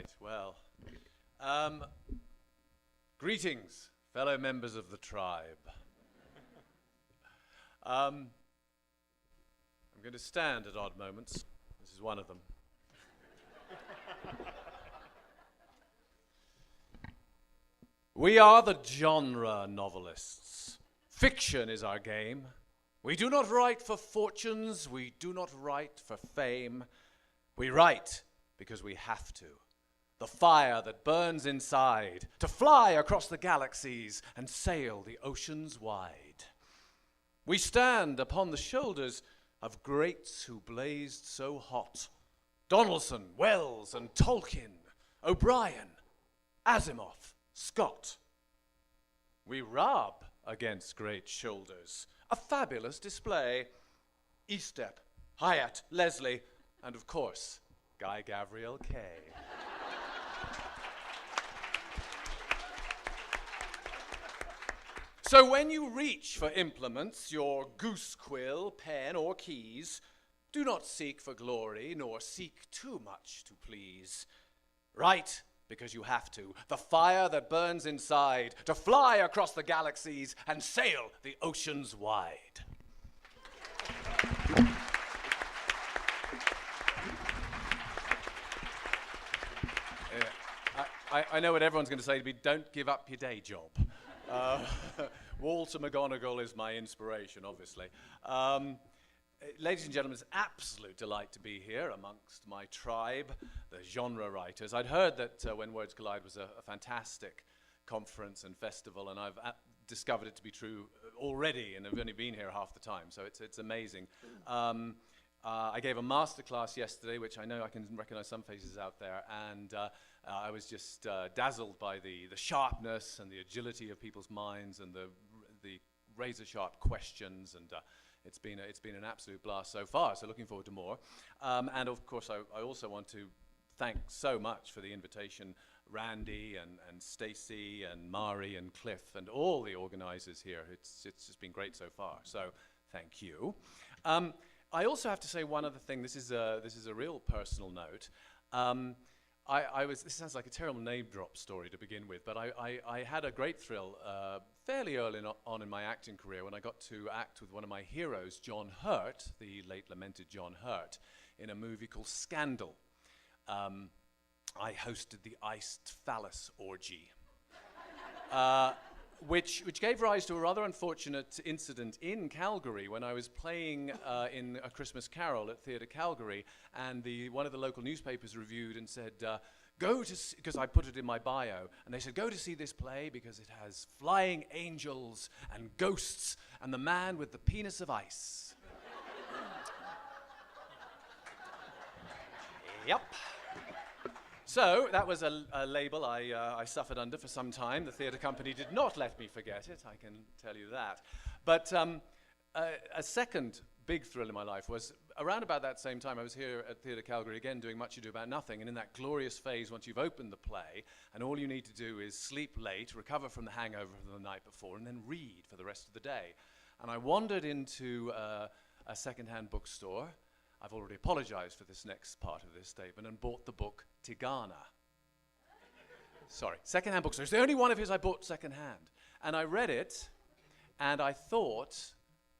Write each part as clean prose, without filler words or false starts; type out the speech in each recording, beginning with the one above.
right, well. Greetings, fellow members of the tribe. I'm going to stand at odd moments. This is one of them. We are the genre novelists. Fiction is our game. We do not write for fortunes. We do not write for fame. We write because we have to. The fire that burns inside, to fly across the galaxies and sail the oceans wide. We stand upon the shoulders of greats who blazed so hot. Donaldson, Wells, and Tolkien, O'Brien, Asimov, Scott. We rub against great shoulders, a fabulous display. Estep, Hyatt, Leslie, and of course, Guy Gavriel Kay. So when you reach for implements, your goose quill, pen, or keys, do not seek for glory, nor seek too much to please. Write because you have to, the fire that burns inside, to fly across the galaxies and sail the oceans wide. I know what everyone's going to say to me, don't give up your day job. Walter McGonagall is my inspiration, obviously. Ladies and gentlemen, it's an absolute delight to be here amongst my tribe, the genre writers. I'd heard that When Words Collide was a fantastic conference and festival, and I've discovered it to be true already, and I've only been here half the time, so it's amazing. I gave a masterclass yesterday, which I know I can recognize some faces out there, and I was just dazzled by the sharpness and the agility of people's minds and the razor-sharp questions, and it's been an absolute blast so far, so looking forward to more. And of course, I also want to thank so much for the invitation, Randy and Stacey and Mari and Cliff and all the organizers here. It's just been great so far, so thank you. I also have to say one other thing. This is a real personal note. This sounds like a terrible name drop story to begin with, but I had a great thrill fairly early on in my acting career when I got to act with one of my heroes, John Hurt, the late lamented John Hurt, in a movie called Scandal. I hosted the iced phallus orgy, which gave rise to a rather unfortunate incident in Calgary when I was playing in A Christmas Carol at Theatre Calgary, and one of the local newspapers reviewed and said, go to see, because I put it in my bio, and they said, go to see this play because it has flying angels and ghosts and the man with the penis of ice. Yep. So that was a label I suffered under for some time. The theatre company did not let me forget it, I can tell you that. But a second big thrill in my life was around about that same time I was here at Theatre Calgary again doing Much Ado About Nothing, and in that glorious phase once you've opened the play and all you need to do is sleep late, recover from the hangover from the night before, and then read for the rest of the day. And I wandered into a second-hand bookstore. I've already apologized for this next part of this statement and bought the book Tigana. Sorry, second-hand bookstore. It's the only one of his I bought second-hand. And I read it, and I thought,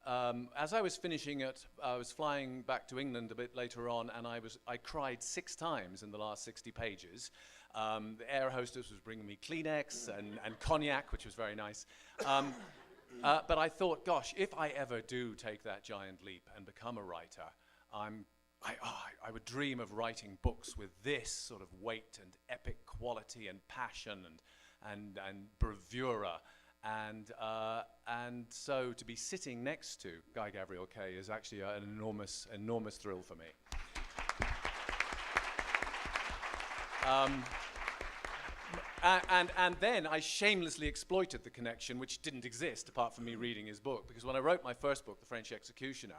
as I was finishing it, I was flying back to England a bit later on, and I cried 6 times in the last 60 pages. The air hostess was bringing me Kleenex and cognac, which was very nice. But I thought, gosh, if I ever do take that giant leap and become a writer, I would dream of writing books with this sort of weight and epic quality and passion and bravura. And so to be sitting next to Guy Gavriel Kay is actually an enormous thrill for me. And then I shamelessly exploited the connection, which didn't exist apart from me reading his book, because when I wrote my first book, The French Executioner,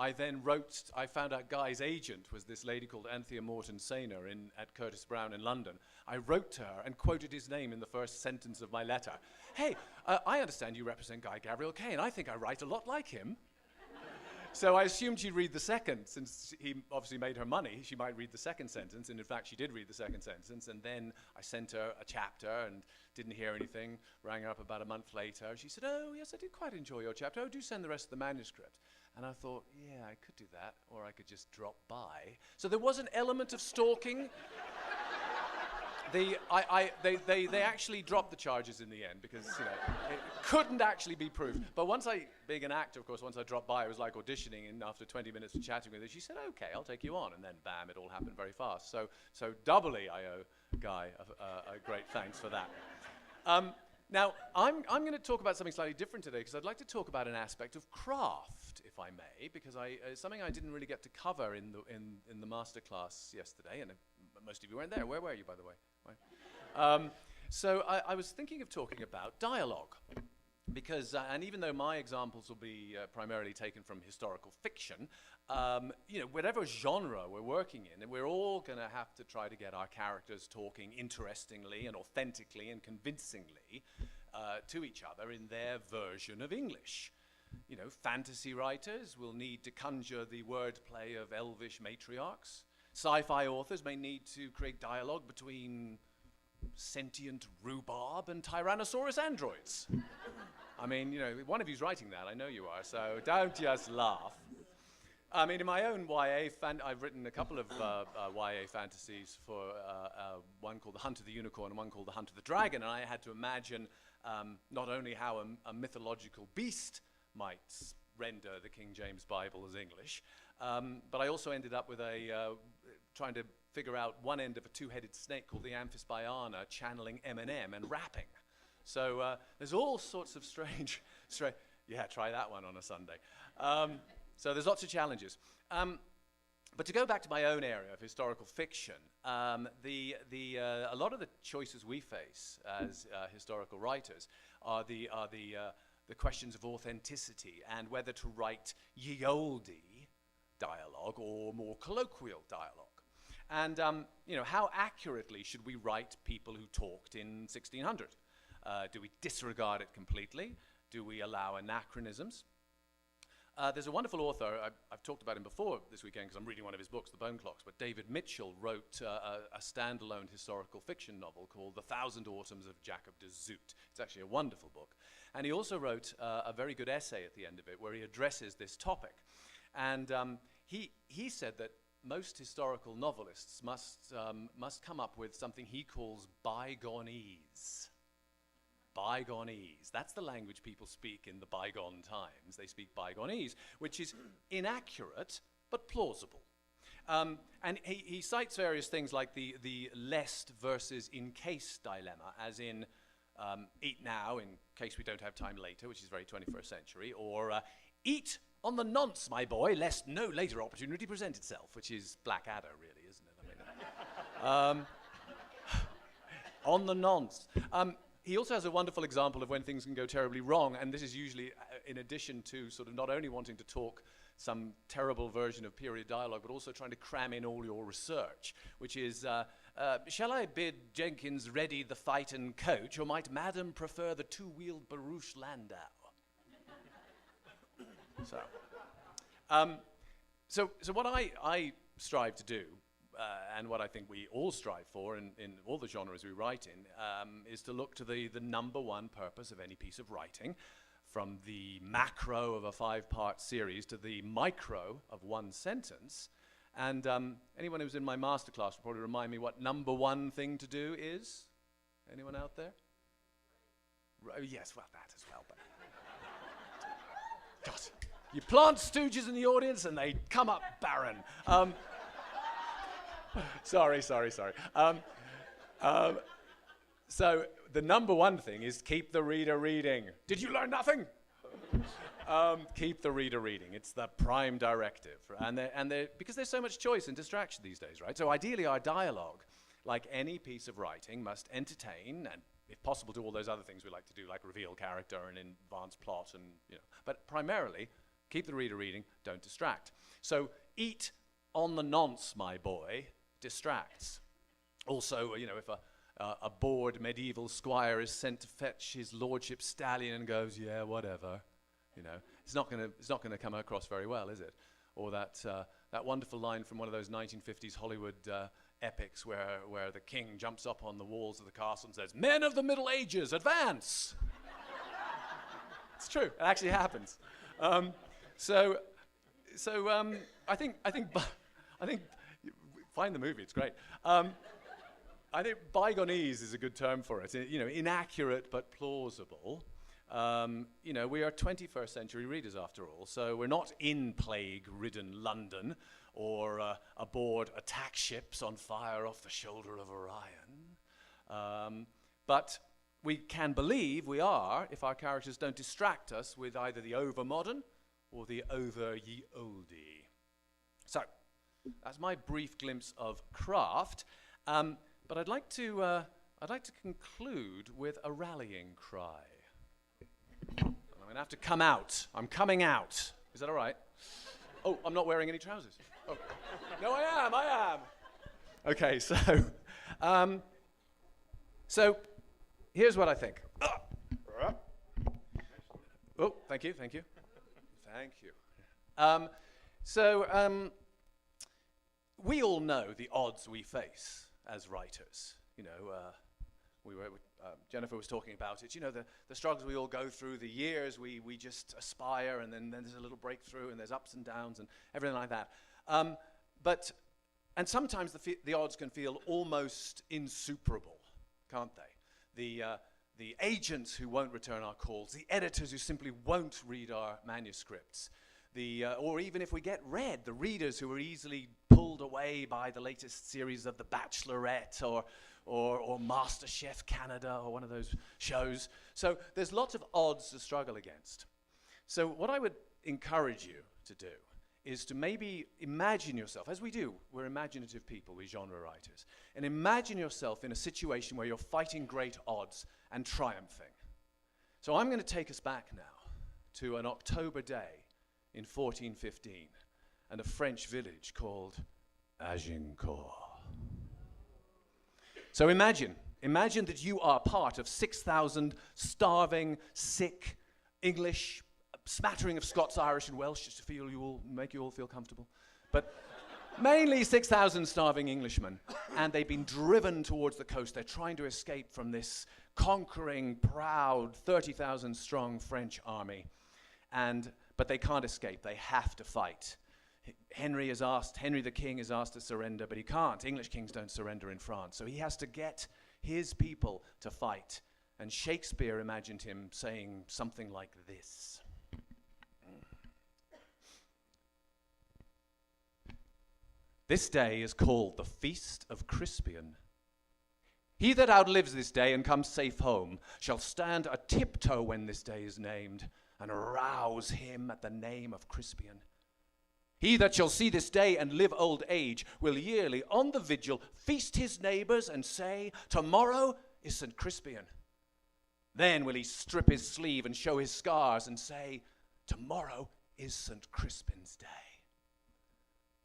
I found out Guy's agent was this lady called Anthea Morton Sainer at Curtis Brown in London. I wrote to her and quoted his name in the first sentence of my letter. Hey, I understand you represent Guy Gavriel Kay, and I think I write a lot like him. So I assumed she'd read the second, since he obviously made her money. She might read the second sentence, and in fact, she did read the second sentence. And then I sent her a chapter and didn't hear anything. Rang her up about a month later. She said, "Oh, yes, I did quite enjoy your chapter. Oh, do send the rest of the manuscript." And I thought, yeah, I could do that, or I could just drop by. So there was an element of stalking. They actually dropped the charges in the end because it couldn't actually be proved. But being an actor, of course, once I dropped by, it was like auditioning, and after 20 minutes of chatting with her, she said, "Okay, I'll take you on," and then bam, it all happened very fast. So doubly I owe Guy a great thanks for that. Now I'm going to talk about something slightly different today because I'd like to talk about an aspect of craft, if I may, because it's something I didn't really get to cover in the masterclass yesterday, and most of you weren't there. Where were you, by the way? So I was thinking of talking about dialogue, because, and even though my examples will be primarily taken from historical fiction, whatever genre we're working in, we're all going to have to try to get our characters talking interestingly and authentically and convincingly to each other in their version of English. Fantasy writers will need to conjure the wordplay of elvish matriarchs. Sci-fi authors may need to create dialogue between sentient rhubarb and Tyrannosaurus androids. I mean, one of you's writing that, I know you are, so don't just laugh. I mean, in my own YA, I've written a couple of YA fantasies for one called The Hunt of the Unicorn and one called The Hunt of the Dragon, and I had to imagine not only how a mythological beast might render the King James Bible as English, but I also ended up with trying to figure out one end of a two-headed snake called the Amphisbaena channeling Eminem and rapping. So there's all sorts of strange, yeah, try that one on a Sunday. So there's lots of challenges. But to go back to my own area of historical fiction, a lot of the choices we face as historical writers are the questions of authenticity and whether to write ye olde dialogue or more colloquial dialogue. And how accurately should we write people who talked in 1600? Do we disregard it completely? Do we allow anachronisms? There's a wonderful author, I've talked about him before this weekend because I'm reading one of his books, The Bone Clocks, but David Mitchell wrote a standalone historical fiction novel called The Thousand Autumns of Jacob de Zoet. It's actually a wonderful book. And he also wrote a very good essay at the end of it where he addresses this topic. And he said that most historical novelists must come up with something he calls bygoneese. Bygoneese. That's the language people speak in the bygone times. They speak bygoneese, which is inaccurate but plausible. And he cites various things like the lest versus in case dilemma, as in eat now in case we don't have time later, which is very 21st century, or eat on the nonce, my boy, lest no later opportunity present itself, which is Blackadder, really, isn't it? I mean, on the nonce. He also has a wonderful example of when things can go terribly wrong, and this is usually in addition to sort of not only wanting to talk some terrible version of period dialogue, but also trying to cram in all your research, which is, shall I bid Jenkins ready the phaeton coach, or might Madam prefer the two-wheeled barouche landau? So what I strive to do, and what I think we all strive for in all the genres we write in, is to look to the number one purpose of any piece of writing, from the macro of a 5-part series to the micro of one sentence. And anyone who's in my masterclass will probably remind me what number one thing to do is. Anyone out there? Yes, well, that as well. But God. You plant stooges in the audience and they come up barren. Sorry. So the number one thing is keep the reader reading. Did you learn nothing? Keep the reader reading. It's the prime directive. Because there's so much choice and distraction these days, right? So ideally our dialogue, like any piece of writing, must entertain and, if possible, do all those other things we like to do, like reveal character and advance plot, and but primarily, keep the reader reading, don't distract. So eat on the nonce, my boy, distracts. Also, if a bored medieval squire is sent to fetch his lordship's stallion and goes, yeah, whatever, it's not going to come across very well, is it? Or that wonderful line from one of those 1950s Hollywood epics where the king jumps up on the walls of the castle and says, "Men of the Middle Ages, advance!" It's true. It actually happens. I think find the movie. It's great. I think bygoneese is a good term for it. Inaccurate but plausible. We are 21st century readers after all, so we're not in plague-ridden London or aboard attack ships on fire off the shoulder of Orion. But we can believe we are if our characters don't distract us with either the over-modern or the over-ye-oldie. So, that's my brief glimpse of craft. But I'd like to conclude with a rallying cry. I'm going to have to come out. I'm coming out. Is that all right? Oh, I'm not wearing any trousers. Oh. No, I am. Okay, so here's what I think. Oh, thank you. We all know the odds we face as writers. Jennifer was talking about it. The struggles we all go through, the years we just aspire, and then there's a little breakthrough, and there's ups and downs, and everything like that. And sometimes the odds can feel almost insuperable, can't they? The agents who won't return our calls, the editors who simply won't read our manuscripts, or even if we get read, the readers who are easily pulled away by the latest series of The Bachelorette or MasterChef Canada or one of those shows. So there's lots of odds to struggle against. So what I would encourage you to do is to maybe imagine yourself, as we do, we're imaginative people, we genre writers, and imagine yourself in a situation where you're fighting great odds and triumphing. So I'm going to take us back now to an October day in 1415 and a French village called Agincourt. So imagine that you are part of 6,000 starving, sick, English, smattering of Scots, Irish, and Welsh, just to make you all feel comfortable. But mainly 6,000 starving Englishmen, and they've been driven towards the coast. They're trying to escape from this conquering, proud, 30,000 strong French army. But they can't escape. They have to fight. Henry the King is asked to surrender, but he can't. English kings don't surrender in France. So he has to get his people to fight. And Shakespeare imagined him saying something like this. This day is called the Feast of Crispian. He that outlives this day and comes safe home shall stand a tiptoe when this day is named, and rouse him at the name of Crispian. He that shall see this day and live old age will yearly on the vigil feast his neighbors and say, tomorrow is St. Crispian. Then will he strip his sleeve and show his scars and say, tomorrow is St. Crispin's day.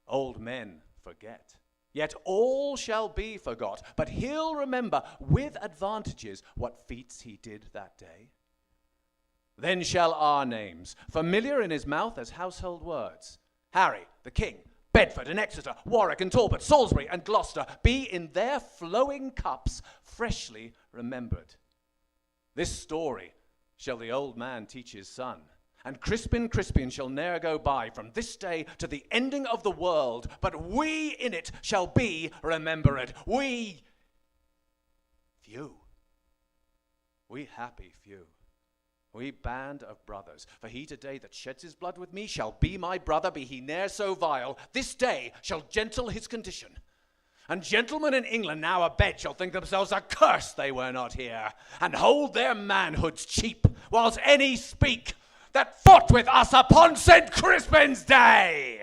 Old men forget, yet all shall be forgot, but he'll remember with advantages what feats he did that day. Then shall our names, familiar in his mouth as household words, Harry, the King, Bedford and Exeter, Warwick and Talbot, Salisbury and Gloucester, be in their flowing cups freshly remembered. This story shall the old man teach his son, and Crispian shall ne'er go by from this day to the ending of the world, but we in it shall be remembered. We happy few. We band of brothers, for he today that sheds his blood with me shall be my brother, be he ne'er so vile. This day shall gentle his condition. And gentlemen in England now abed shall think themselves accursed they were not here, and hold their manhoods cheap, whilst any speak that fought with us upon St. Crispin's day.